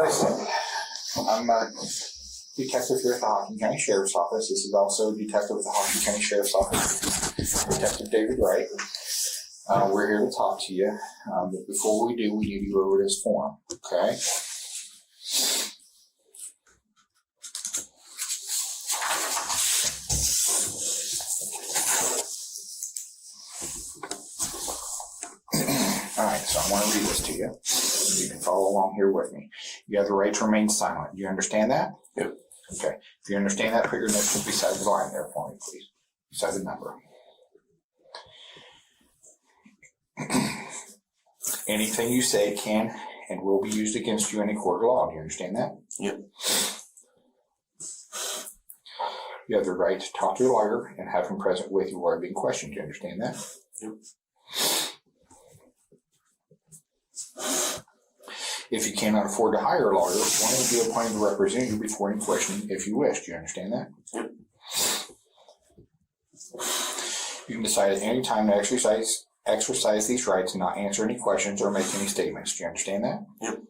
I said, I'm a detective here at the Hocking County Sheriff's Office. This is also a detective at the Hocking County Sheriff's Office, Detective David Wright. We're here to talk to you, but before we do, we need to go over this form, okay? All right, so I want to read this to you. You can follow along here with me. You have the right to remain silent. Do you understand that? Yep. Okay. If you understand that, put your initials beside the line there for me, please. Beside the number. Anything you say can and will be used against you in a court of law. Do you understand that? Yep. You have the right to talk to your lawyer and have him present with you while being questioned. Do you understand that? Yep. If you cannot afford to hire a lawyer, one will be appointed to represent you before any questioning if you wish. Do you understand that? Yep. You can decide at any time to exercise these rights and not answer any questions or make any statements. Do you understand that? Yep.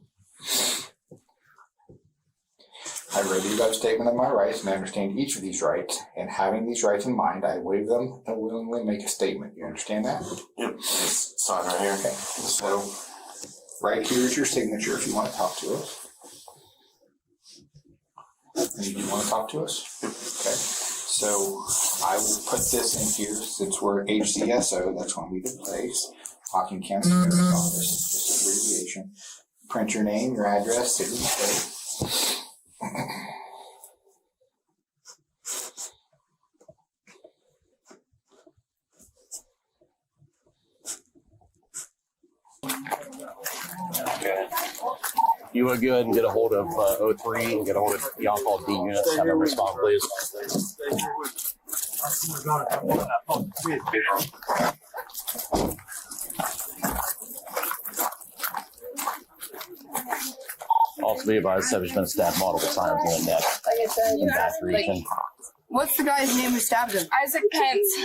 I read you about a statement of my rights and I understand each of these rights, and having these rights in mind, I waive them and willingly make a statement. Do you understand that? Yep. Just sign right here. Okay. So, right here is your signature if you want to talk to us. And you do want to talk to us? Okay. So I will put this in here since we're HCSO. That's going to be the place. Hocking County Sheriff's Office. This abbreviation. Print your name, your address, city, and state. Okay. You would go ahead and get a hold of 03 and get a hold of the on-call D units. Have them respond, please. Also be advised, subject's been stabbed multiple times in the neck and back region. What's the guy's name who stabbed him? Isaac Pence.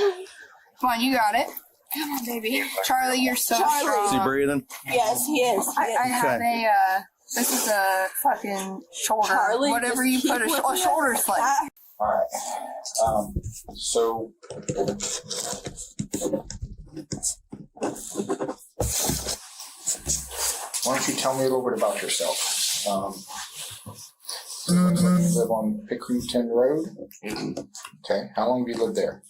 Come on, you got it. Come on, baby. Charlie, you're so strong. Is he breathing? Yes, he is. I have this is a fucking shoulder. Charlie, whatever you put a shoulder sling. All right. So why don't you tell me a little bit about yourself? You live on Pickerington Road? Okay. How long have you lived there?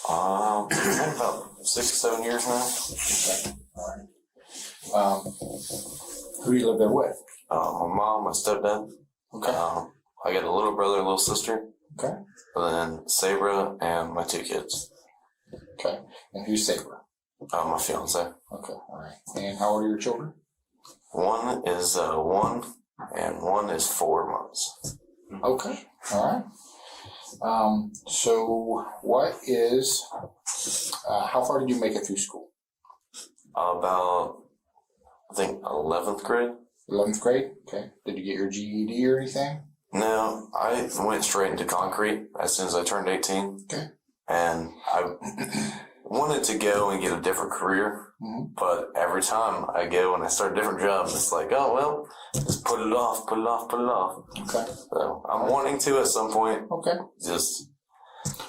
Been about 6 or 7 years now. Okay. All right. Who do you live there with? My mom, my stepdad. Okay. I got a little brother, a little sister. Okay. And then Sabra and my 2 kids. Okay. And who's Sabra? My fiance. Okay. All right. And how old are your children? One is 1 and one is 4 months. Okay. All right. So what is, how far did you make it through school? About, I think, 11th grade. 11th grade? Okay. Did you get your GED or anything? No, I went straight into concrete as soon as I turned 18. Okay. And I wanted to go and get a different career. Mm-hmm. But every time I go and I start a different job, it's like, oh, well, just put it off. Okay. So I'm wanting to at some point. Okay. Just.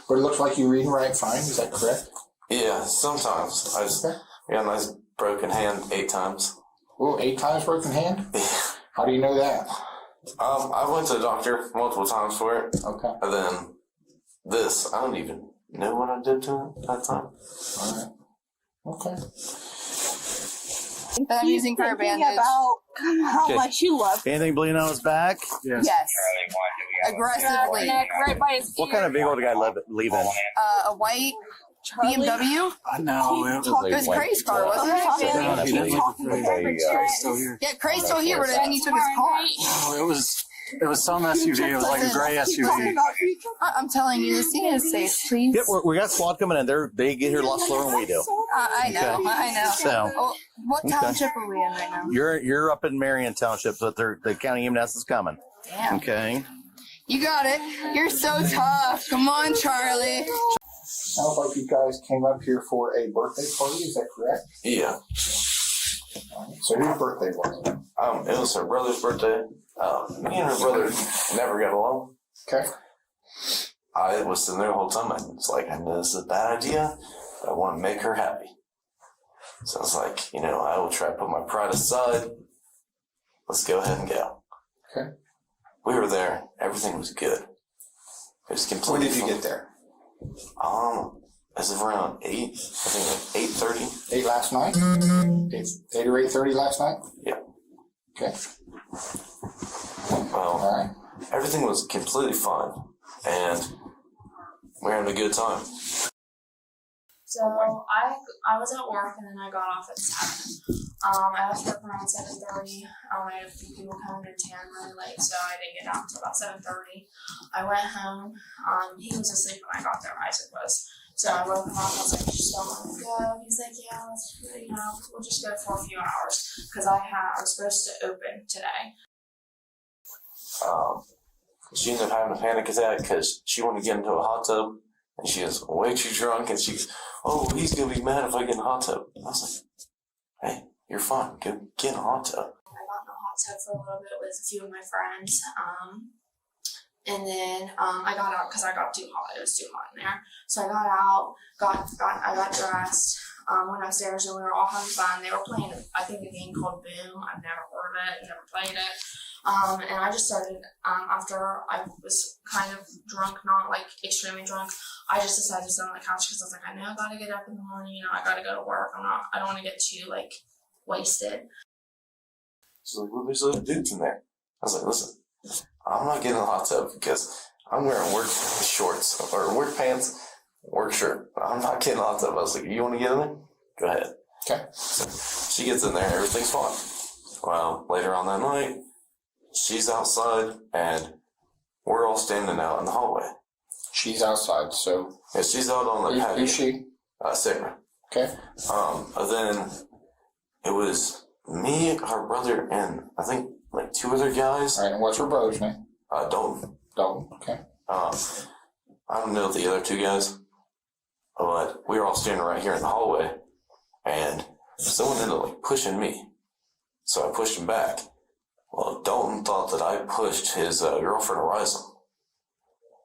But it looks like you read and write fine. Is that correct? Yeah, sometimes. I just got a nice broken hand 8 times. Oh, 8 times broken hand? Yeah. How do you know that? I went to the doctor multiple times for it. Okay. And then this, I don't even know what I did to it that time. All right. Okay. That I'm using for a bandage. About how much you love. Anything bleeding on his back? Yes. Aggressively. Neck right by his ear. What kind of vehicle did the guy leave in? A white BMW? No, It was Cray's car, wasn't it? Yeah, Cray's still here, but I think he took his car. No, it was some SUV. It was like a gray SUV. I'm telling you, the scene is safe, please. Yep, we got SWAT coming in. They get here a lot slower than we do. I know, Okay. I know. So, Oh, what township are we in right now? you're up in Marion Township, but the county EMS is coming. Damn. Okay. You got it. You're so tough. Come on, Charlie. Sounds like you guys came up here for a birthday party. Is that correct? Yeah. So whose birthday was it? It was her brother's birthday. Me and her brother never got along. Okay. I was sitting there the whole time. I was like, I know this is a bad idea, but I want to make her happy. So I was like, I will try to put my pride aside. Let's go ahead and go. Okay. We were there. Everything was good. It was completely. When did you get there? As of around 8, I think like 8:30. 8 last night? 8 or 8:30 last night? Yeah. Okay. Well, All right. everything was completely fine, and we're having a good time. So I was at work and then I got off at 7. I left work around 7:30. I had a few people coming to town really late, so I didn't get out until about 7:30. I went home. He was asleep when I got there. Isaac was. So I woke him up. I was like, "You still want to go?" He's like, "Yeah, let's. We'll just go for a few hours because I was supposed to open today." She ended up having a panic attack because she wanted to get into a hot tub, and she was way too drunk, and she goes, "Oh, he's gonna be mad if I get in a hot tub." I was like, "Hey, you're fine. Go get in a hot tub." I got in a hot tub for a little bit with a few of my friends. And then I got out because I got too hot. It was too hot in there. So I got out, I got dressed, went upstairs, and we were all having fun. They were playing, I think, a game called Boom. I've never heard of it, never played it. And I just started, after I was kind of drunk, not like extremely drunk, I just decided to sit on the couch because I was like, I know I gotta get up in the morning, I gotta go to work. I don't want to get too like wasted. She's like, "Well, there's other dudes in there." I was like, "Listen, I'm not getting in a hot tub because I'm wearing work shorts or work pants, work shirt. I'm not getting in a hot tub." I was like, "You want to get in there? Go ahead." Okay. So she gets in there, everything's fine. Well, later on that night, she's outside and we're all standing out in the hallway. She's outside, so. Yeah, she's out on the patio. Who's she? Sarah. Okay. Then it was me, her brother, and I think like 2 other guys. All right, and what's her brother's name? Dalton. Dalton. Okay. I don't know the other 2 guys, but we were all standing right here in the hallway, and someone ended up like pushing me. So I pushed him back. Well, Dalton thought that I pushed his girlfriend Horizon,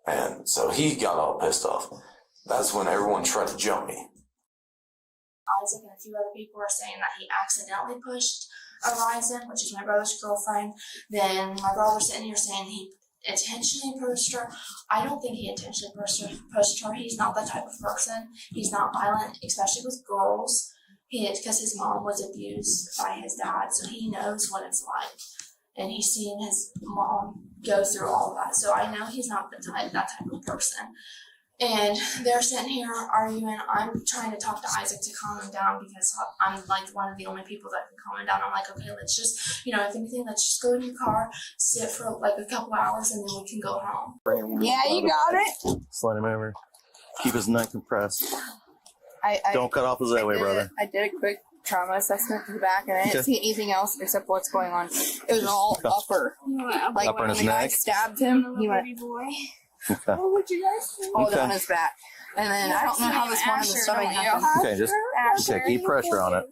and so he got all pissed off. That's when everyone tried to jump me. Isaac and a few other people were saying that he accidentally pushed Horizon, which is my brother's girlfriend. Then my brother's sitting here saying he intentionally pushed her. I don't think he intentionally pushed her. He's not that type of person. He's not violent, especially with girls. Because his mom was abused by his dad, so he knows what it's like. And he's seen his mom go through all of that. So I know he's not that type of person. And they're sitting here arguing. I'm trying to talk to Isaac to calm him down because I'm like one of the only people that can calm him down. I'm like, okay, let's just, if anything, let's just go in your car, sit for like a couple hours, and then we can go home. Yeah, you got it. Slide him over. Keep his neck compressed. I Don't cut off his airway, brother. I did a quick trauma assessment in the back, and I didn't see anything else except what's going on. It was all upper. Like Upper in when his the guy neck? stabbed him, he went Okay. What would you guys think? all Okay. down his back. And then I don't know how this one in the stomach happened. Okay, just keep pressure on it.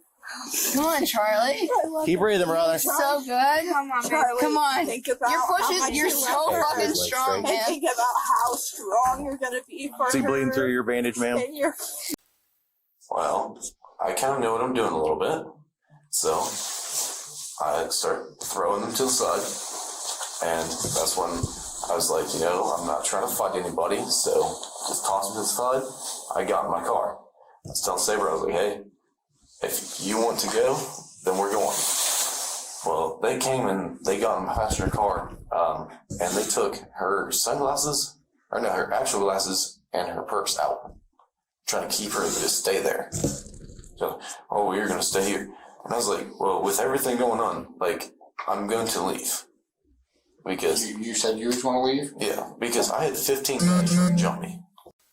Come on, Charlie. Keep breathing, brother. So good. Come on, Charlie. Come on. Think about You're how pushing. much You're you so love her. fucking Like strong, straight. And man. think about how strong you're gonna be for Is he bleeding her. through your bandage, ma'am? And you're Well, I kind of know what I'm doing a little bit, so I start throwing them to the side, and that's when I was like, I'm not trying to fight anybody, so just toss them to the side. I got in my car. I was telling Saber, I was like, hey, if you want to go, then we're going. Well, they came and they got in my passenger car, and they took her sunglasses, her actual glasses, and her purse out, trying to keep her to just stay there. So, oh, you're going to stay here. And I was like, well, with everything going on, I'm going to leave. Because, You said you just want to leave? yeah, because I had 15 guys trying to jump me.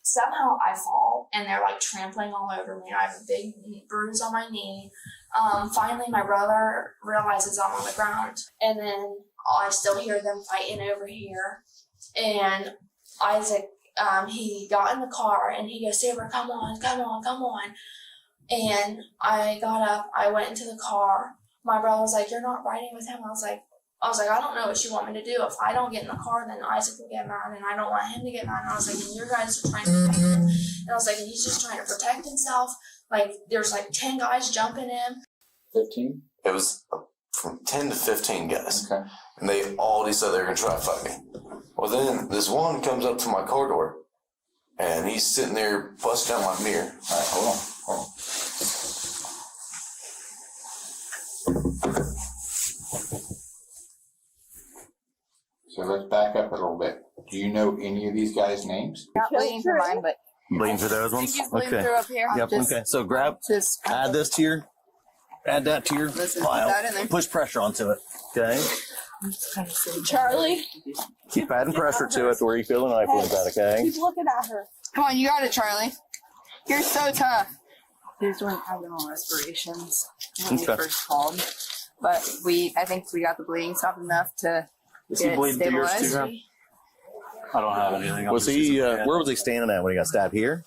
Somehow I fall, and they're like trampling all over me. I have a big bruise on my knee. Finally, my brother realizes I'm on the ground, and then I still hear them fighting over here. And Isaac, he got in the car, and he goes, Saber, come on. And I got up, I went into the car, my brother was like, "You're not riding with him." I was like, I don't know what you want me to do. If I don't get in the car, then Isaac will get mad, and I don't want him to get mad. And I was like, and you guys are trying to protect him. And I was like, and he's just trying to protect himself. Like, there's like 10 guys jumping him. 15? It was from 10 to 15 guys. Okay. And they all decided they were going to try to fight me. Well, then this one comes up to my car door, and he's sitting there busting down my mirror. All right, hold on. So let's back up a little bit. Do you know any of these guys' names? Not bleeding for mine, but Bleeding through those I ones? think he's bleeding Okay. through up here. Yep, Just, okay. So grab, just add this to your, add that to your Listen, put pile. that in there. Push pressure onto it, okay? Charlie, Keep adding pressure to it to where you feel the knife wounds at, okay? keep looking at her. Come on, you got it, Charlie. You're so tough. He was doing abdominal respirations when we Okay. first called. But I think we got the bleeding stopped enough to Is get he it bleeding through yours too, stabilized. Graham? I don't have anything. I'm Was just he, using my hand. where was he standing at when he got stabbed here?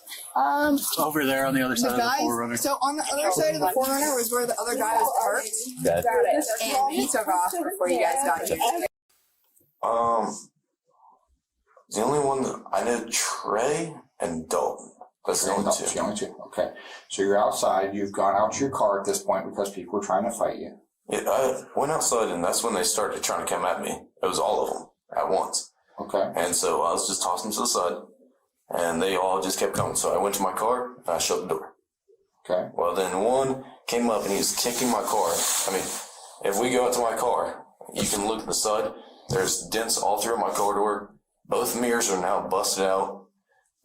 Over there on the other The side of the guys, forerunner. so on the other side of the forerunner was where the other guy was parked, Okay. and he took off before you guys got here. The only one that I know, Trey and Dalton. That's the only That's the two. only two. Okay. So you're outside. You've gone out to your car at this point because people were trying to fight you. Yeah, I went outside, and that's when they started trying to come at me. It was all of them at once. Okay. And so I was just tossing them to the side, and they all just kept coming. So I went to my car, and I shut the door. Okay. Well, then one came up, and he was kicking my car. I mean, if we go out to my car, you can look at the side. There's dents all through my car door. Both mirrors are now busted out.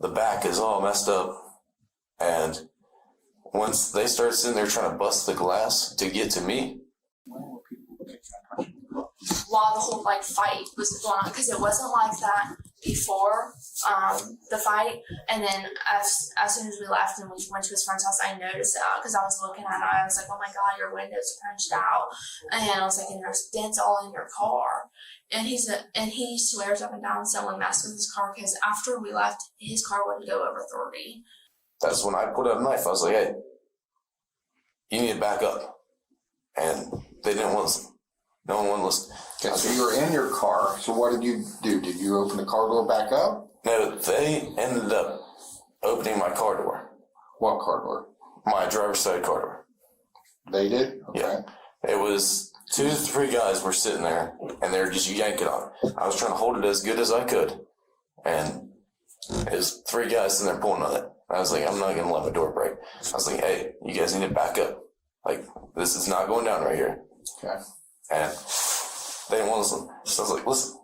The back is all messed up. And once they started sitting there trying to bust the glass to get to me, While the whole like fight was going on, because it wasn't like that before the fight. And then as soon as we left and we went to his friend's house, I noticed it because I was looking at it. I was like, "Oh my God, your windows are punched out," and I was like, "And there's dents all in your car." And he swears up and down someone messed with his car because after we left, his car wouldn't go over 30. that's when I pulled out a knife. I was like, "Hey, you need to back up." And they didn't want to listen. No one wanted to listen. Okay. So you were in your car. So what did you do? Did you open the car door back up? No, they ended up opening my car door, What car door? my driver's side car door. They did? Okay. Yeah. It was 2 to 3 guys were sitting there, and they were just yanking on it. I was trying to hold it as good as I could, and it was 3 guys sitting there pulling on it. I was like, I'm not going to let my door break. I was like, hey, you guys need to back up. Like, this is not going down right here. Okay. And they didn't want to listen. So I was like, listen.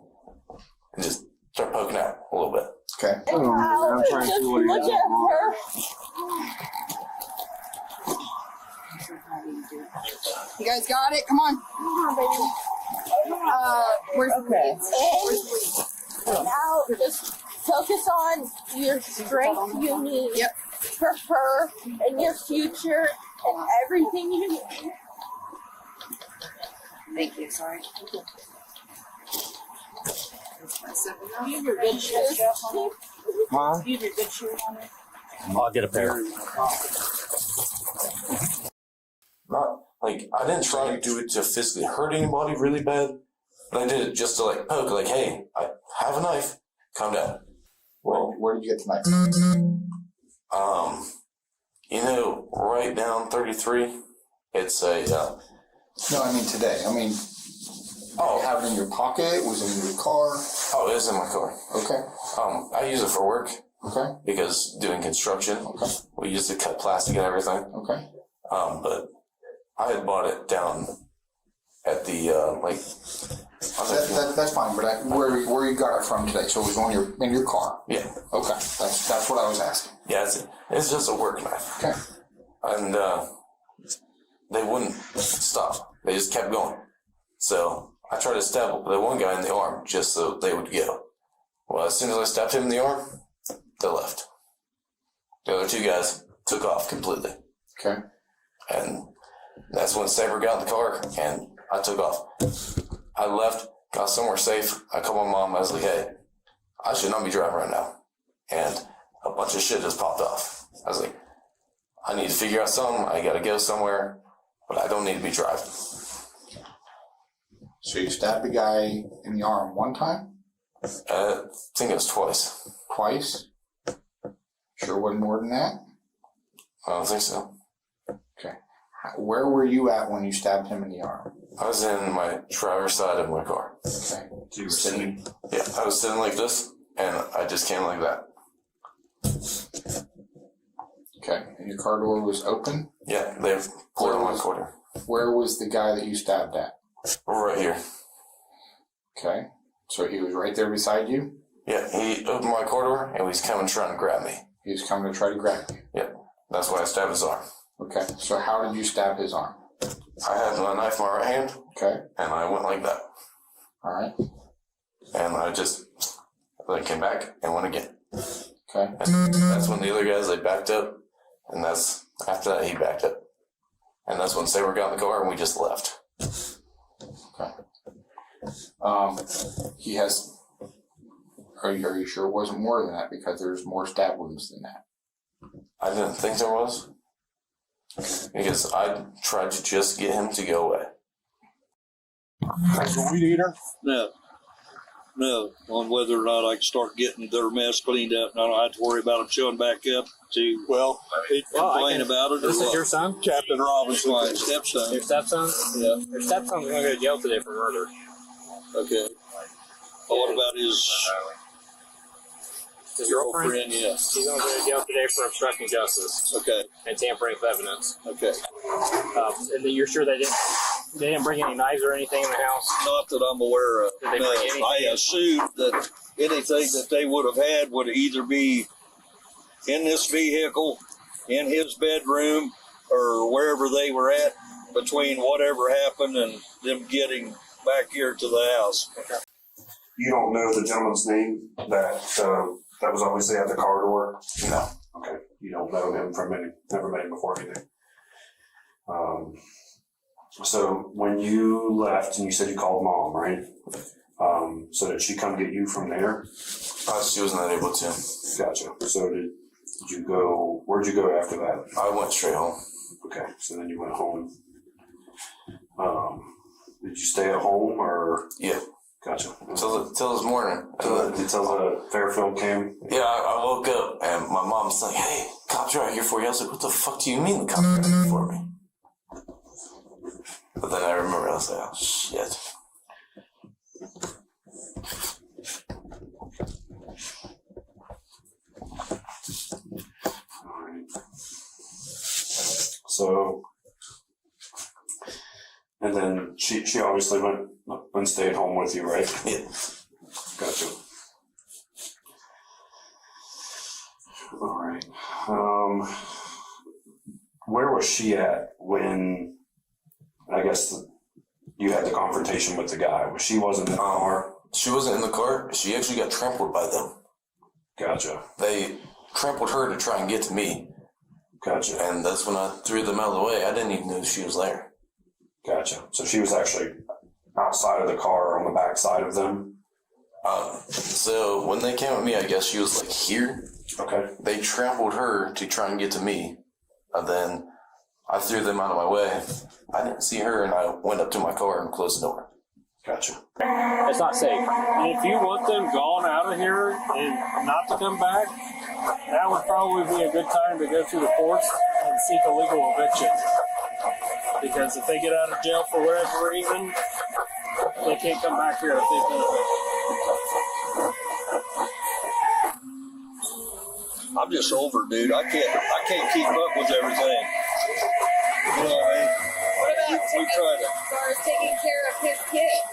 And just start poking out a little bit. Okay. Wow, I'm trying to just see what he look has at on. her. You guys got it? Come on. Where's the bleeds? Where's the bleeds? And now just focus on your strength you need Yep. for her and your future and everything you need. Thank you. Sorry. You have your good shoes. Huh? You have your good shoes on it. I'll get a pair. Not, like, I didn't try to do it to physically hurt anybody really bad, but I did it just to, like, poke, like, hey, I have a knife. Calm down. Where did you get the knife? You know, right down 33, it's a, No, I mean today. I mean, oh, have it in your pocket? Was it in your car? oh, it was in my car. Okay. I use it for work Okay. because doing construction, Okay. we use it to cut plastic and everything. Okay. But I had bought it down at the, like, That's fine, but where you got it from today? So it was in your car. yeah, Okay. That's what I was asking. yeah, it's just a work knife. Okay. And, they wouldn't stop. They just kept going. So I tried to stab the one guy in the arm just so they would go. Well, as soon as I stabbed him in the arm, they left. The other 2 guys took off completely. Okay. And that's when Saber got in the car and I took off. I left, got somewhere safe. I called my mom. I was like, hey, I should not be driving right now. And a bunch of shit just popped off. I was like, I need to figure out something. I got to go somewhere, but I don't need to be driving. So you stabbed the guy in the arm one time? I think it was twice. Twice? Sure wasn't more than that? I don't think so. Okay. Where were you at when you stabbed him in the arm? I was in my driver's side of my car. Okay. So you were sitting? Yeah, I was sitting like this, and I just came like that. Okay. And your car door was open? Yeah, they pulled on my quarter. Where was the guy that you stabbed at? Right here. Okay. So he was right there beside you? Yeah, he opened my car door, and he's coming trying to grab me. He was coming to try to grab you? Yeah, that's why I stabbed his arm. Okay. So how did you stab his arm? I had my knife in my right hand, Okay. and I went like that. All right. And I came back and went again. Okay. And that's when the other guys, they backed up, and that's, after that, he backed up. And that's when Saber got in the car, and we just left. Okay. He has. Are you sure it wasn't more than that? Because there's more stab wounds than that. I didn't think there was. Because I tried to just get him to go away. As a weed eater? No. On whether or not I can start getting their mess cleaned up, and I don't have to worry about them showing back up to complain about it. This is your son? Captain Robinson, my stepson. Your stepson? Yeah. Your stepson's going to go to jail today for murder. Okay. What about his girlfriend? Yeah. He's going to go to jail today for obstructing justice. Okay. And tampering with evidence. Okay. And then you're sure they didn't bring any knives or anything in the house? Not that I'm aware of. Did they bring anything? I assumed that anything that they would have had would either be in this vehicle, in his bedroom, or wherever they were at between whatever happened and them getting back here to the house. You don't know the gentleman's name that was obviously at the car door? No. Okay. You don't know him never met him before anything. So when you left and you said you called mom, right? So did she come get you from there? She was not able to. Gotcha. So did you go, where'd you go after that? I went straight home. Okay. So then you went home. Did you stay at home or? Yeah. Gotcha. Till this morning. Until the Fairfield came? Yeah, I woke up and my mom's like, hey, cops are out here for you. I was like, what the fuck do you mean the cops are out here for me? But then I remember, I was like, oh, shit. Alright. So, and then she obviously went and stayed home with you, right? Yeah. Gotcha. Alright. Where was she at when, I guess, you had the confrontation with the guy? She wasn't in the car? She wasn't in the car. She actually got trampled by them. Gotcha. They trampled her to try and get to me. Gotcha. And that's when I threw them out of the way. I didn't even know she was there. Gotcha. So she was actually outside of the car on the back side of them? So when they came at me, I guess she was like here. Okay. They trampled her to try and get to me. And then I threw them out of my way. I didn't see her, and I went up to my car and closed the door. Gotcha. It's not safe. If you want them gone out of here and not to come back, that would probably be a good time to go through the courts and seek a legal eviction. Because if they get out of jail for whatever reason, they can't come back here if they've done it. I'm just over, dude. I can't keep up with everything. You know what I mean? What about We tried it. as far as taking care of his kids?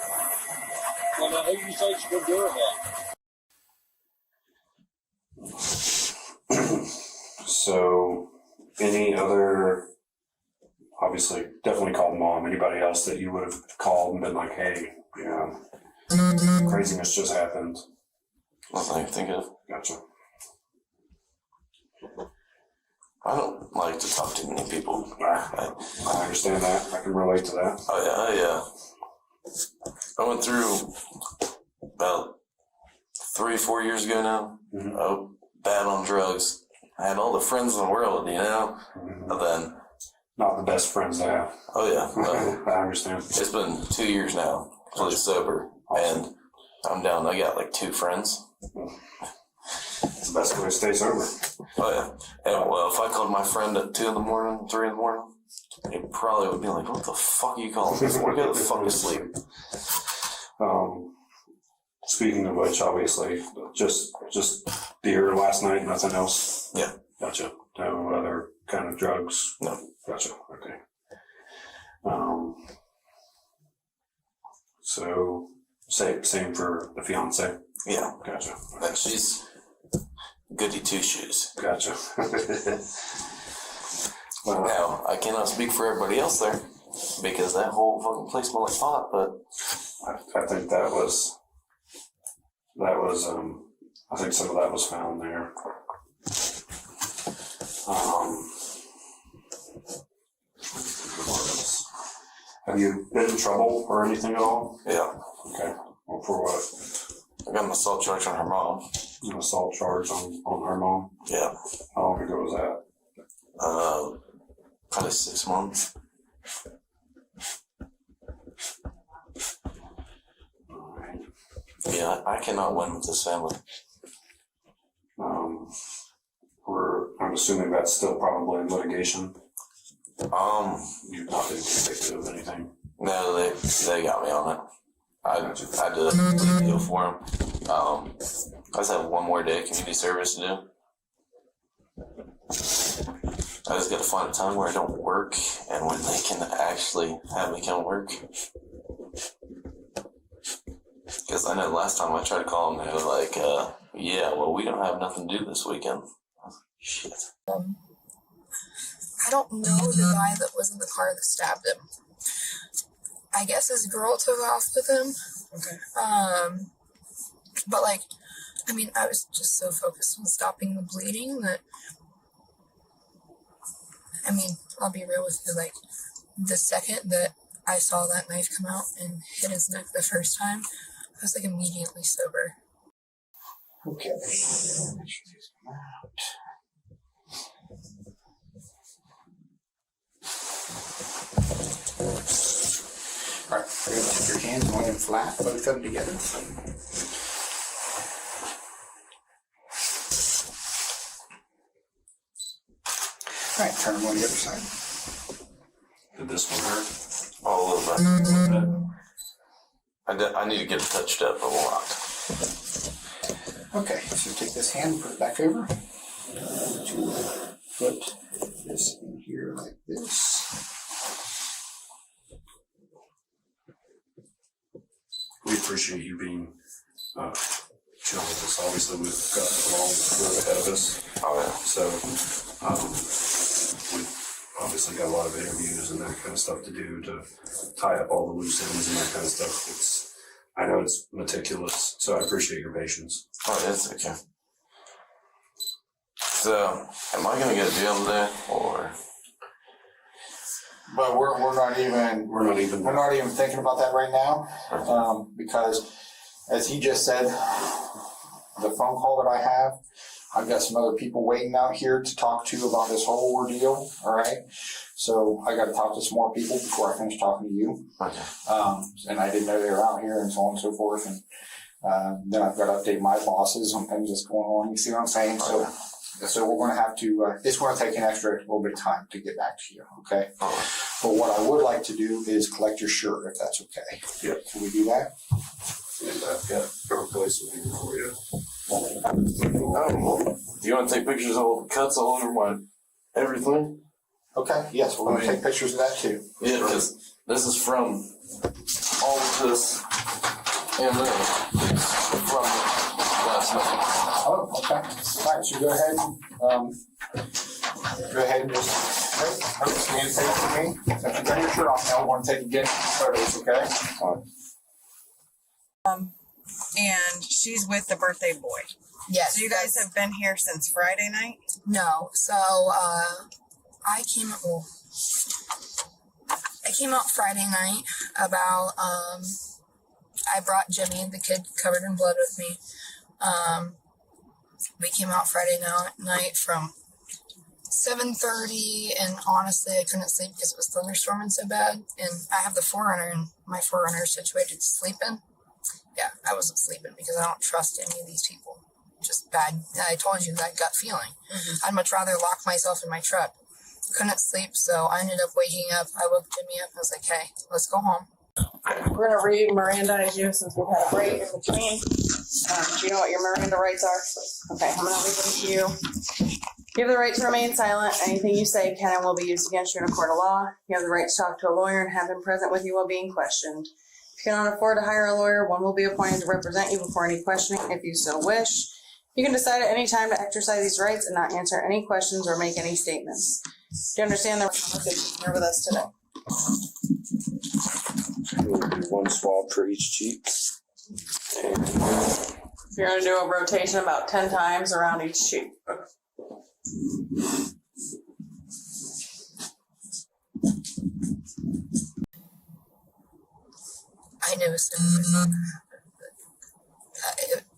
Well, now, who do you think's been doing that? So, any other, obviously, definitely called mom. Anybody else that you would have called and been like, hey, you know, craziness just happened? Nothing I can think of. Gotcha. I don't like to talk to many people. I understand that. I can relate to that. Oh, yeah. I went through about 3-4 years ago now. Mm-hmm. Oh, bad on drugs. I had all the friends in the world, you know? Mm-hmm. And then, Not the best friends to have. oh, yeah. I understand. It's been 2 years now. fully sober, and I'm down. I got like 2 friends. It's the best way to stay sober. Oh yeah. And well, if I called my friend at 2 in the morning, 3 in the morning, he probably would be like, "What the fuck are you calling me for? Go the fuck to sleep." Speaking of which, obviously, just beer last night, nothing else. Yeah. Gotcha. No other kind of drugs. No. Gotcha. Okay. So same for the fiance. Yeah. Gotcha. And she's goody 2 shoes. Gotcha. Well, now I cannot speak for everybody else there because that whole fucking place smelled like pot. But I think that was. I think some of that was found there. Have you been in trouble or anything at all? Yeah. Okay. Well, for what? I got an assault charge on her mom. An assault charge on her mom? Yeah. How long ago was that? Probably 6 months. Yeah, I cannot win with this family. I'm assuming that's still probably in litigation. You've not been convicted of anything. No, they got me on it. I did a plea deal for them. I just have 1 more day of community service to do. I just got to find a time where I don't work and when they can actually have me come work. Because I know last time I tried to call them, they were like, yeah, well, we don't have nothing to do this weekend. Shit. I don't know the guy that was in the car that stabbed him. I guess his girl took off with him. Okay. But like, I mean, I was just so focused on stopping the bleeding that, I mean, I'll be real with you, like, the second that I saw that knife come out and hit his neck the first time, I was like immediately sober. Okay. Make sure these come out. All right, we're going to take your hands on them flat, both of them together. All right, turn them on the other side. Did this one hurt? All over. I need to get it touched up a lot. Okay, so take this hand, put it back over. Put this in here like this. We appreciate you being chill with us. Obviously, we've got a long road ahead of us. Oh, yeah. So, we've obviously got a lot of interviews and that kind of stuff to do to tie up all the loose ends and that kind of stuff. I know it's meticulous, so I appreciate your patience. Oh, it's okay. So, am I gonna get a jail today, or? But we're not even thinking about that right now, because as he just said, the phone call that I have, I've got some other people waiting out here to talk to about this whole ordeal. All right, so I got to talk to some more people before I finish talking to you. Okay. And I didn't know they were out here and so on and so forth, and then I've got to update my bosses on things that's going on. You see what I'm saying? So we're going to have to, it's going to take an extra little bit of time to get back to you, okay? Right. But what I would like to do is collect your shirt, if that's okay. Yeah. Can we do that? And I've got a place with you for you. Oh, do you want to take pictures of all the cuts all over my everything? Okay, yes, we're going to take pictures of that too. Yeah, because this is from all of this and then from last night. Oh, okay. All right, so go ahead and just stand facing me. Since you got your shirt off now, we're going to take again photos, okay? And she's with the birthday boy. Yes. So you guys have been here since Friday night? No. So I came out Friday night about I brought Jimmy, the kid covered in blood, with me. We came out Friday night from 7:30, and honestly, I couldn't sleep because it was thunderstorming so bad. And I have the Forerunner, and my Forerunner is situated sleeping. Yeah, I wasn't sleeping because I don't trust any of these people. Just bad. I told you that gut feeling. I'd much rather lock myself in my truck. Couldn't sleep, so I ended up waking up. I woke Jimmy up. I was like, hey, let's go home. We're going to read Mirandize you since we've had a break in between. Do you know what your Miranda rights are? Okay, I'm going to read them to you. You have the right to remain silent. Anything you say can and will be used against you in a court of law. You have the right to talk to a lawyer and have him present with you while being questioned. If you cannot afford to hire a lawyer, one will be appointed to represent you before any questioning if you so wish. You can decide at any time to exercise these rights and not answer any questions or make any statements. Do you understand the conversation here with us today? We'll do one swab for each cheek. And You're going to do a rotation about 10 times around each cheek. I knew as soon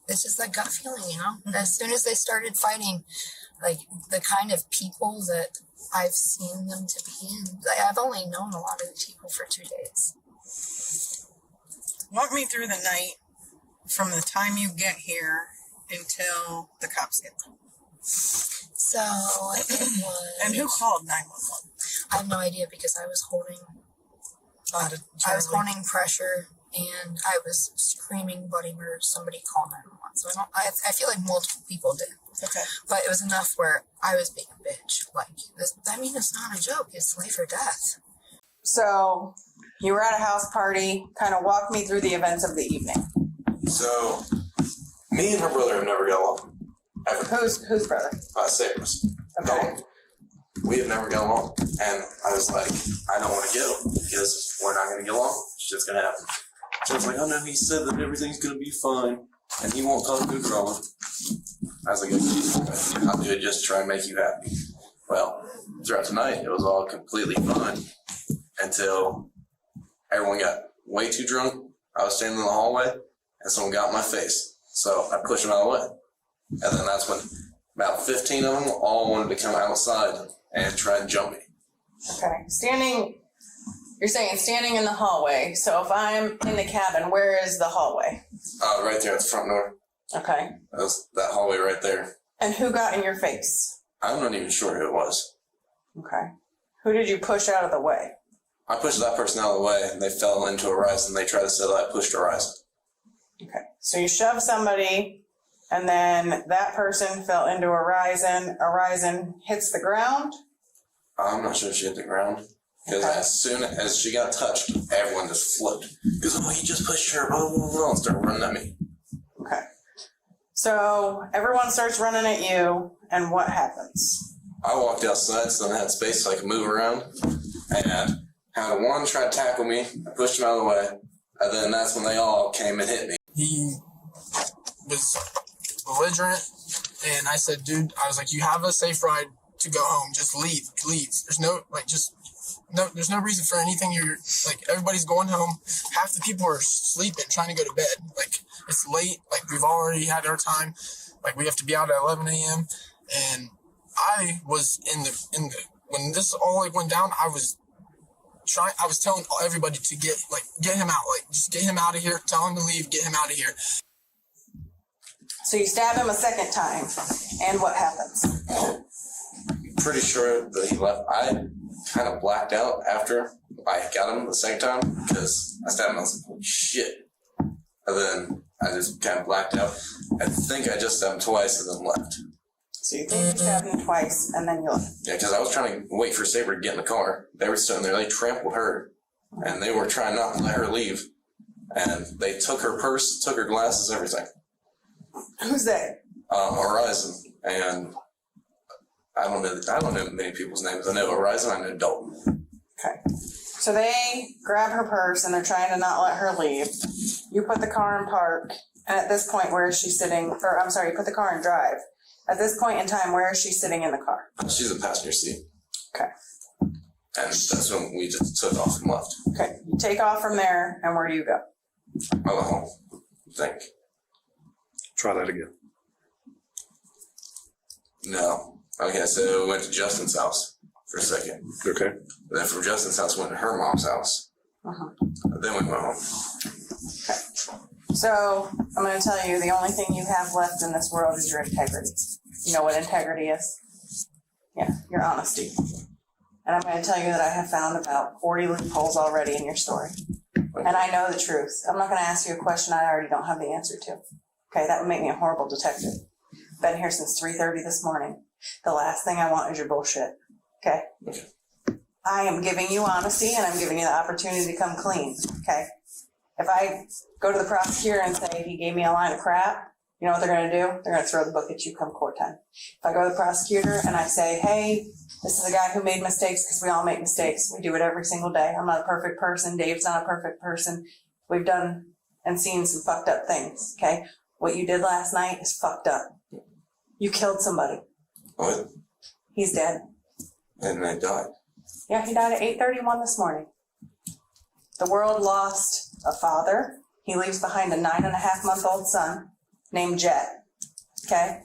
it's just that gut feeling, you know? And as soon as they started fighting, like the kind of people that I've seen them to be in, I've only known a lot of the people for 2 days. Walk me through the night from the time you get here until the cops get there. So it was. And who called 911? I have no idea because I was holding pressure and I was screaming bloody murder. Somebody called 911. So I feel like multiple people did. Okay. But it was enough where I was being a bitch. Like this, I mean, it's not a joke. It's life or death. So you were at a house party. Kind of walk me through the events of the evening. So, me and her brother have never got along. Ever. Who's brother? Cypress. Okay. No, we have never got along. And I was like, I don't want to get him because we're not going to get along. Shit's going to happen. So I was like, oh no, he said that everything's going to be fine and he won't talk to a girl. I was like, I'll do it just to try and make you happy. Well, throughout the night, it was all completely fine until everyone got way too drunk. I was standing in the hallway and someone got in my face. So I pushed them out of the way. And then that's when about 15 of them all wanted to come outside and try and jump me. Okay. You're saying standing in the hallway. So if I'm in the cabin, where is the hallway? Right there at the front door. Okay. That hallway right there. And who got in your face? I'm not even sure who it was. Okay. Who did you push out of the way? I pushed that person out of the way and they fell into a rise and they tried to say that I pushed a rise. Okay. So you shove somebody and then that person fell into a horizon hits the ground? I'm not sure if she hit the ground. Because as soon as she got touched, everyone just flipped. Because, oh, he just pushed her, blah, blah, blah, and started running at me. Okay. So everyone starts running at you, and what happens? I walked outside, so I had space so I could move around. And had one try to tackle me, I pushed him out of the way, and then that's when they all came and hit me. He was belligerent, and I said, dude, I was like, you have a safe ride to go home. Just leave. There's there's no reason for anything. You're like, everybody's going home. Half the people are sleeping, trying to go to bed. Like, it's late. Like, we've already had our time. Like, we have to be out at 11 a.m. And I was when this all like went down, I was telling everybody to get him out. Like, just get him out of here. Tell him to leave. Get him out of here. So you stab him a second time, and what happens? Pretty sure that he left. I kind of blacked out after I got him the second time because I stabbed him. I was like, holy shit. And then I just kind of blacked out. I think I just stabbed him twice and then left. So you think you stabbed him twice and then you left? Yeah, because I was trying to wait for Saber to get in the car. They were sitting there. They trampled her. And they were trying not to let her leave. And they took her purse, took her glasses, everything. Who's they? Horizon. And I don't know many people's names. I know Horizon, I know Dalton. Okay. So they grab her purse and they're trying to not let her leave. You put the car in park, and at this point, where is she sitting? Or I'm sorry, you put the car in drive. At this point in time, where is she sitting in the car? She's in the passenger seat. Okay. And that's when we just took off and left. Okay. You take off from there, and where do you go? I went home. I think. Try that again. No. Okay, so we went to Justin's house for a second. Okay. Then from Justin's house, went to her mom's house. Then we went home. So I'm going to tell you, the only thing you have left in this world is your integrity. You know what integrity is? Yeah, your honesty. And I'm going to tell you that I have found about 40 loopholes already in your story. And I know the truth. I'm not going to ask you a question I already don't have the answer to. Okay, that would make me a horrible detective. Been here since 3:30 this morning. The last thing I want is your bullshit. Okay? I am giving you honesty, and I'm giving you the opportunity to come clean. Okay? If I go to the prosecutor and say he gave me a line of crap, you know what they're going to do? They're going to throw the book at you come court time. If I go to the prosecutor and I say, hey, this is a guy who made mistakes, because we all make mistakes. We do it every single day. I'm not a perfect person. Dave's not a perfect person. We've done and seen some fucked up things. Okay? What you did last night is fucked up. You killed somebody. What? He's dead. And I died. Yeah, he died at 8:31 this morning. The world lost a father. He leaves behind a 9.5-month-old son named Jet. Okay?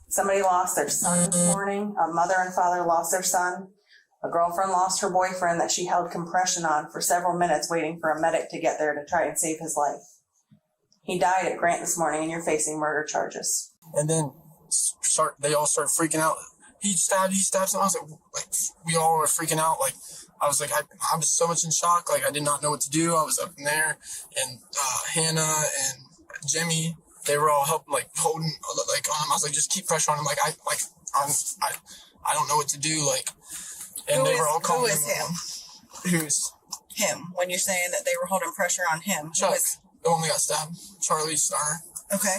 Somebody lost their son this morning. A mother and father lost their son. A girlfriend lost her boyfriend that she held compression on for several minutes waiting for a medic to get there to try and save his life. He died at Grant this morning, and you're facing murder charges. And then they all started freaking out. He stabbed someone. I was like, we all were freaking out. Like, I was like, I was so much in shock. Like, I did not know what to do. I was up in there, and Hannah and Jimmy, they were all helping, like holding, like on him. I was like, just keep pressure on him. Like, I don't know what to do. Like, and they were all calling him. Who's him? When you're saying that they were holding pressure on him, Chuck, the one that got stabbed, Charlie Starr. Okay.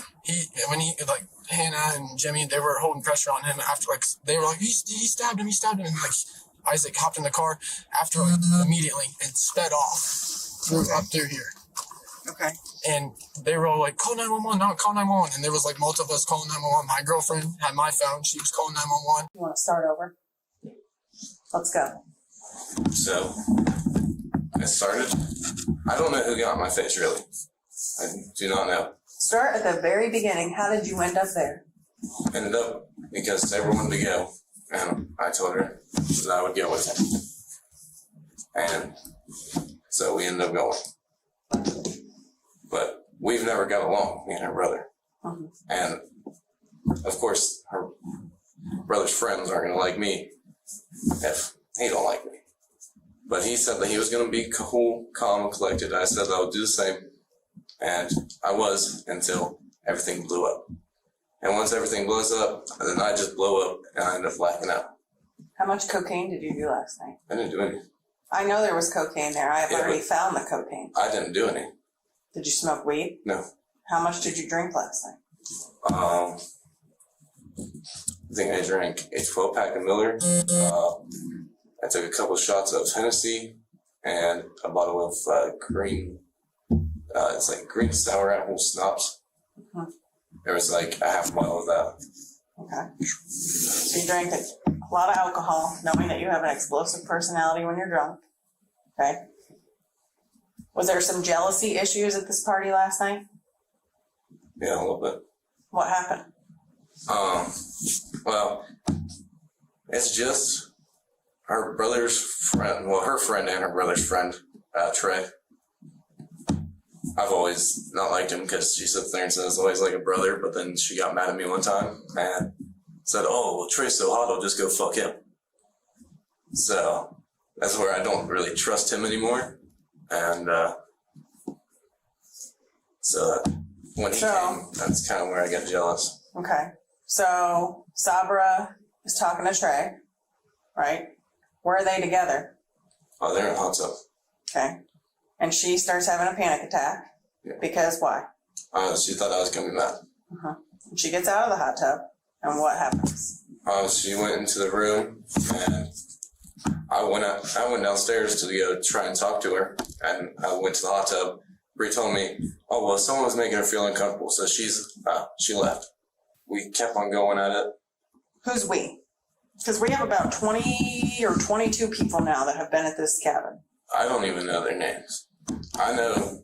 When like Hannah and Jimmy, they were holding pressure on him after, like, they were like, he stabbed him, and like Isaac hopped in the car after, like, immediately and sped off up through here. Okay. And they were all like, call 911, no, call 911. And there was like multiple of us calling 911. My girlfriend had my phone, she was calling 911. You want to start over? Let's go. So I started. I don't know who got in my face, really. I do not know. Start at the very beginning. How did you end up there? Ended up because Sarah wanted to go, and I told her that I would go with him. And so we ended up going. But we've never got along, me and her brother. Mm-hmm. And of course, her brother's friends aren't going to like me if he don't like me. But he said that he was going to be cool, calm, and collected. I said that I would do the same. And I was, until everything blew up. And once everything blows up, then I just blow up and I end up blacking out. How much cocaine did you do last night? I didn't do any. I know there was cocaine there. I have already found the cocaine. I didn't do any. Did you smoke weed? No. How much did you drink last night? I think I drank a 12-pack of Miller. I took a couple of shots of Hennessy and a bottle of green, it's like green sour apple schnapps. Mm-hmm. There was like a half a bottle of that. Okay. So you drank a lot of alcohol, knowing that you have an explosive personality when you're drunk. Okay. Was there some jealousy issues at this party last night? Yeah, a little bit. What happened? Well, it's just her brother's friend, well, her friend and her brother's friend, Trey. I've always not liked him because she sits there and says always like a brother, but then she got mad at me one time and said, oh, well, Trey's so hot, I'll just go fuck him. So that's where I don't really trust him anymore. And so when he came, that's kind of where I got jealous. Okay. So Sabra is talking to Trey, right? Where are they together? Oh, they're in a hot tub. Okay. And she starts having a panic attack. Yeah. Because why? She thought I was going to be mad. Uh-huh. And she gets out of the hot tub, and what happens? She went into the room, and I went downstairs to go try and talk to her, and I went to the hot tub. Bree told me, oh, well, someone was making her feel uncomfortable, so she left. We kept on going at it. Who's we? Because we have about 20 or 22 people now that have been at this cabin. I don't even know their names. I know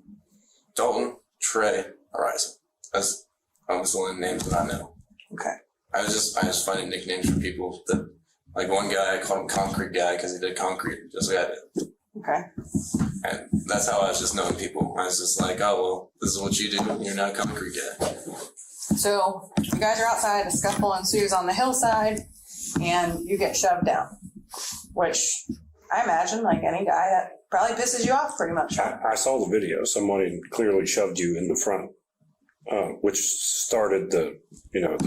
Dalton, Trey, Horizon. That's the only names that I know. Okay. I was finding nicknames for people. That, like one guy, I called him Concrete Guy because he did concrete, just like I did. Okay. And that's how I was just knowing people. I was just like, oh, well, this is what you do. You're not a concrete guy. So you guys are outside, a scuffle ensues on the hillside, and you get shoved down, which I imagine, like any guy, that probably pisses you off pretty much. I saw the video. Somebody clearly shoved you in the front, which started the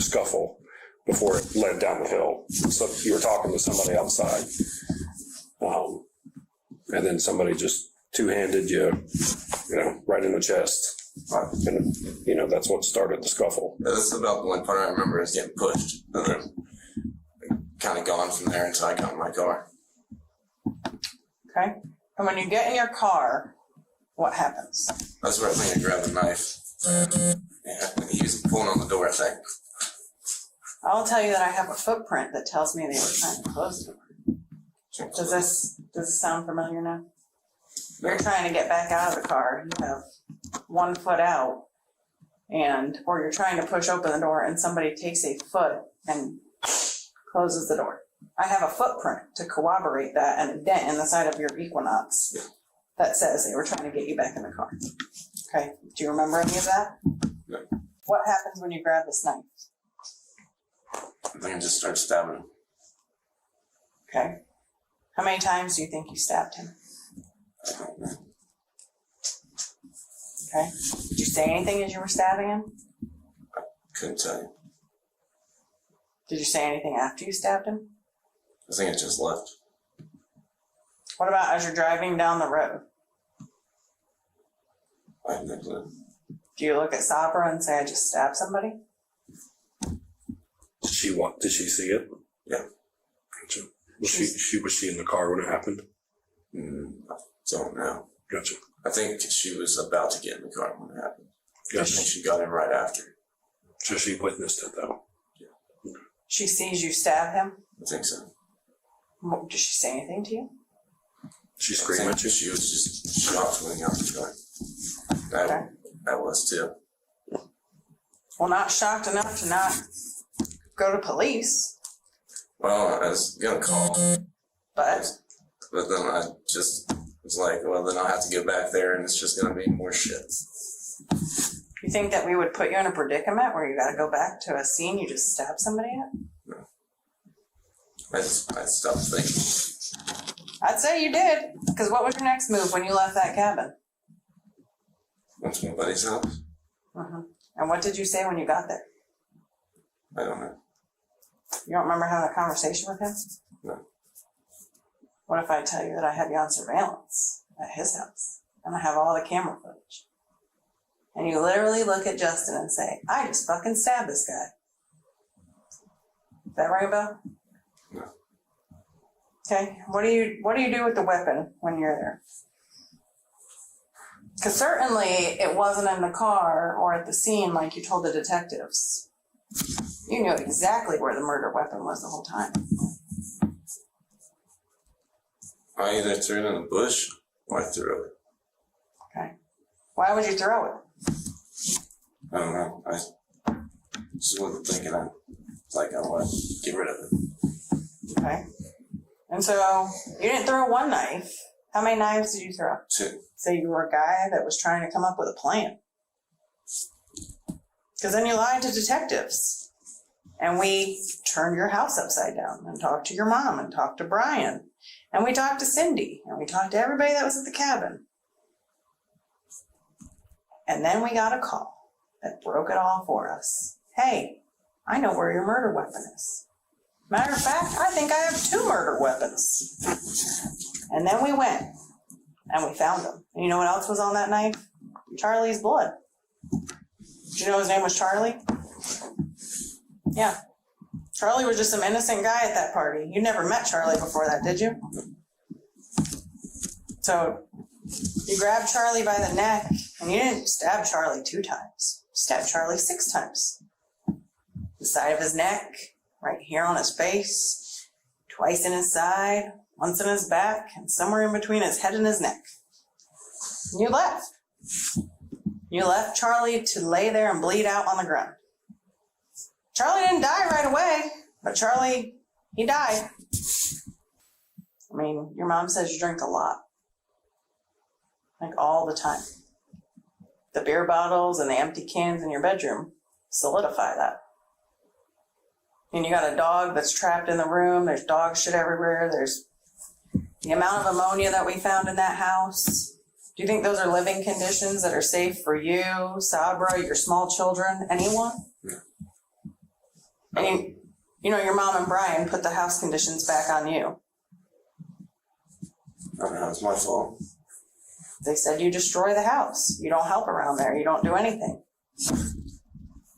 scuffle before it led down the hill. So you were talking to somebody outside, and then somebody just two-handed you, right in the chest. And, that's what started the scuffle. Yeah, that's about the only part I remember is getting pushed. And then kind of gone from there until I got in my car. Okay. And when you get in your car, what happens? That's where I think I grabbed a knife. Yeah, he was pulling on the door, I think. I'll tell you that I have a footprint that tells me they were trying to close the door. Does this sound familiar now? You're trying to get back out of the car. You have 1 foot out, or you're trying to push open the door, and somebody takes a foot and closes the door. I have a footprint to corroborate that, and a dent in the side of your Equinox that says they were trying to get you back in the car. Okay. Do you remember any of that? No. What happens when you grab this knife? I think I just started stabbing him. Okay. How many times do you think you stabbed him? I don't know. Okay. Did you say anything as you were stabbing him? Couldn't tell you. Did you say anything after you stabbed him? I think I just left. What about as you're driving down the road? I have no clue. Do you look at Sabra and say, I just stabbed somebody? Did she see it? Yeah. Gotcha. Was she in the car when it happened? I don't know. Gotcha. I think she was about to get in the car when it happened. Gotcha. I think she got in right after. So she witnessed it though? Yeah. She sees you stab him? I think so. Did she say anything to you? She screamed at you? She was just shocked when he got in the car. That was too. Well, not shocked enough to not go to police. Well, I was gonna call. But then I just was like, well, then I'll have to go back there and it's just gonna be more shit. you think that we would put you in a predicament where you gotta go back to a scene you just stabbed somebody at? No. I stopped thinking. I'd say you did. Because what was your next move when you left that cabin? Went to my buddy's house. Mm-hmm. And what did you say when you got there? I don't know. You don't remember having a conversation with him? No. What if I tell you that I have you on surveillance at his house and I have all the camera footage? And you literally look at Justin and say, I just fucking stabbed this guy. Does that ring a bell? No. Okay. What do you do with the weapon when you're there? Because certainly it wasn't in the car or at the scene like you told the detectives. You knew exactly where the murder weapon was the whole time. I either threw it in a bush or I threw it. Okay. Why would you throw it? I don't know. I just wasn't thinking. I was like, I want to get rid of it. Okay. And so you didn't throw one knife. How many knives did you throw? 2. So you were a guy that was trying to come up with a plan. Because then you lied to detectives. And we turned your house upside down and talked to your mom and talked to Brian. And we talked to Cindy. And we talked to everybody that was at the cabin. And then we got a call that broke it all for us. Hey, I know where your murder weapon is. Matter of fact, I think I have 2 murder weapons. And then we went and we found them. And you know what else was on that knife? Charlie's blood. Did you know his name was Charlie? Yeah. Charlie was just some innocent guy at that party. You never met Charlie before that, did you? So you grabbed Charlie by the neck and you didn't stab Charlie 2 times. You stabbed Charlie 6 times. The side of his neck, right here on his face, twice in his side, once in his back, and somewhere in between his head and his neck. And you left. You left Charlie to lay there and bleed out on the ground. Charlie didn't die right away, but Charlie, he died. I mean, your mom says you drink a lot. Like all the time. The beer bottles and the empty cans in your bedroom solidify that. And you got a dog that's trapped in the room. There's dog shit everywhere. There's the amount of ammonia that we found in that house. Do you think those are living conditions that are safe for you, Sabra, your small children, anyone? Yeah. And you know, your mom and Brian put the house conditions back on you. I don't know, it's my fault. They said you destroy the house. You don't help around there. You don't do anything.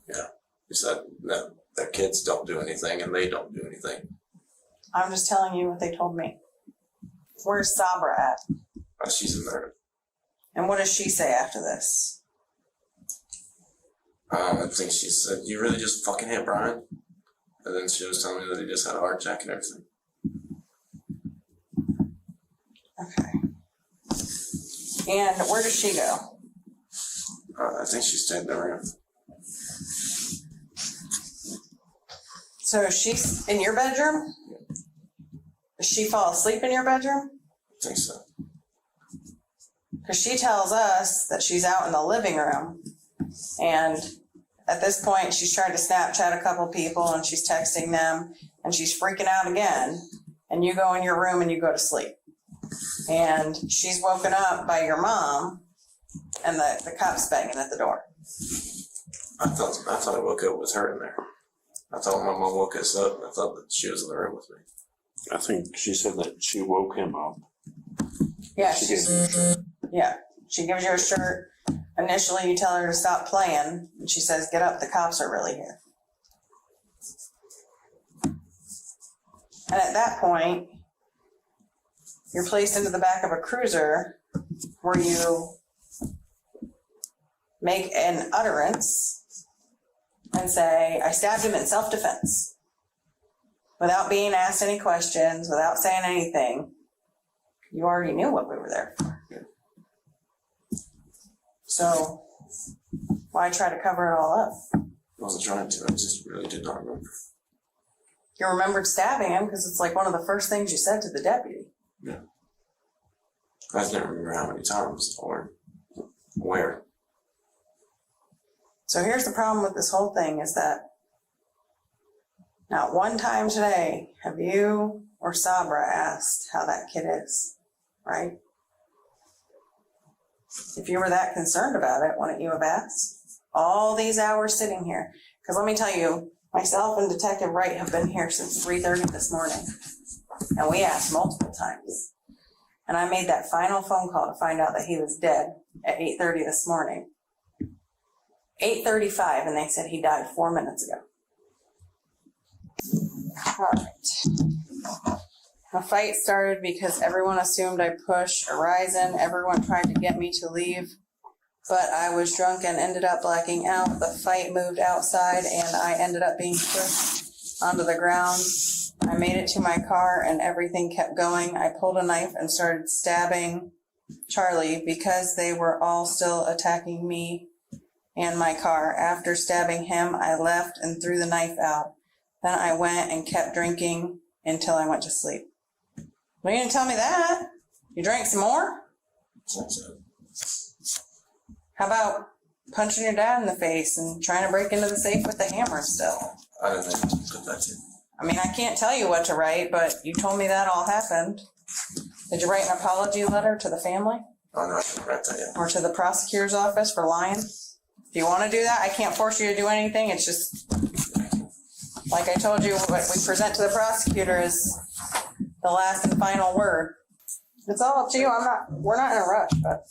Yeah. You said that kids don't do anything and they don't do anything. I'm just telling you what they told me. Where's Sabra at? She's in there. And what does she say after this? I think she said, "You really just fucking hit Brian?" And then she was telling me that he just had a heart attack and everything. Okay. And where does she go? I think she stayed in the room. So she's in your bedroom? Does she fall asleep in your bedroom? I think so. Because she tells us that she's out in the living room. And at this point, she's trying to Snapchat a couple people and she's texting them and she's freaking out again. And you go in your room and you go to sleep. And she's woken up by your mom and the cops banging at the door. I thought I woke up with her in there. I thought my mom woke us up and I thought that she was in the room with me. I think she said that she woke him up. Yeah, She gave him a shirt. yeah. She gives you a shirt. Initially, you tell her to stop playing, and she says, "Get up, the cops are really here." And at that point, you're placed into the back of a cruiser where you make an utterance and say, "I stabbed him in self-defense," without being asked any questions, without saying anything. You already knew what we were there for. So why try to cover it all up? I wasn't trying to. I just really did not remember. You remembered stabbing him because it's like one of the first things you said to the deputy. Yeah. I just didn't remember how many times or where. So here's the problem with this whole thing is that not one time today have you or Sabra asked how that kid is, right? If you were that concerned about it, wouldn't you have asked? All these hours sitting here. Because let me tell you, myself and Detective Wright have been here since 3:30 this morning. And we asked multiple times. And I made that final phone call to find out that he was dead at 8:30 this morning. 8:35, and they said he died 4 minutes ago. All right. The fight started because everyone assumed I pushed Horizon. Everyone tried to get me to leave, but I was drunk and ended up blacking out. The fight moved outside and I ended up being pushed onto the ground. I made it to my car and everything kept going. I pulled a knife and started stabbing Charlie because they were all still attacking me and my car. After stabbing him, I left and threw the knife out. Then I went and kept drinking until I went to sleep. Well, you didn't tell me that. You drank some more? How about punching your dad in the face and trying to break into the safe with the hammer still? I didn't think to put that in. I mean, I can't tell you what to write, but you told me that all happened. Did you write an apology letter to the family? Oh, no, I didn't write that yet. Or to the prosecutor's office for lying? If you want to do that, I can't force you to do anything. It's just, like I told you, what we present to the prosecutor is the last and final word. It's all up to you. We're not in a rush, but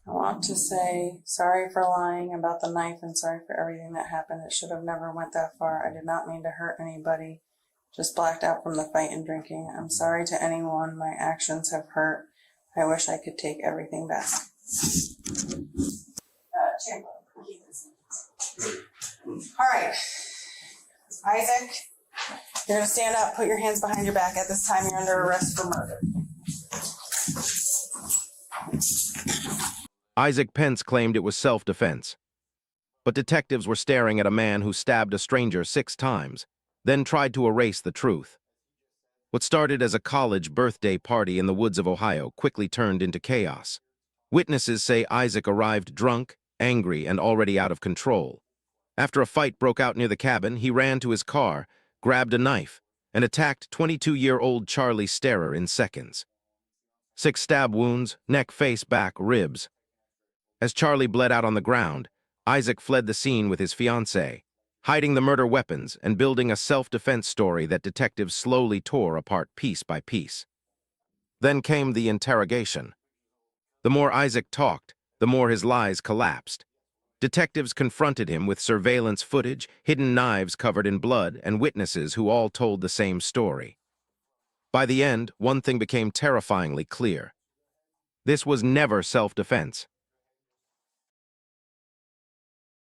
I want to say sorry for lying about the knife and sorry for everything that happened. It should have never went that far. I did not mean to hurt anybody. Just blacked out from the fight and drinking. I'm sorry to anyone my actions have hurt. I wish I could take everything back. All right. Isaac, you're going to stand up, put your hands behind your back. At this time, you're under arrest for murder. Isaac Pence claimed it was self-defense. but detectives were staring at a man who stabbed a stranger 6 times, then tried to erase the truth. What started as a college birthday party in the woods of Ohio quickly turned into chaos. Witnesses say Isaac arrived drunk, angry, and already out of control. After a fight broke out near the cabin, he ran to his car, grabbed a knife, and attacked 22-year-old Charlie Sterer in seconds. 6 stab wounds, neck, face, back, ribs. As Charlie bled out on the ground, Isaac fled the scene with his fiancée, hiding the murder weapons and building a self-defense story that detectives slowly tore apart piece by piece. Then came the interrogation. The more Isaac talked, the more his lies collapsed. Detectives confronted him with surveillance footage, hidden knives covered in blood, and witnesses who all told the same story. By the end, one thing became terrifyingly clear. This was never self-defense.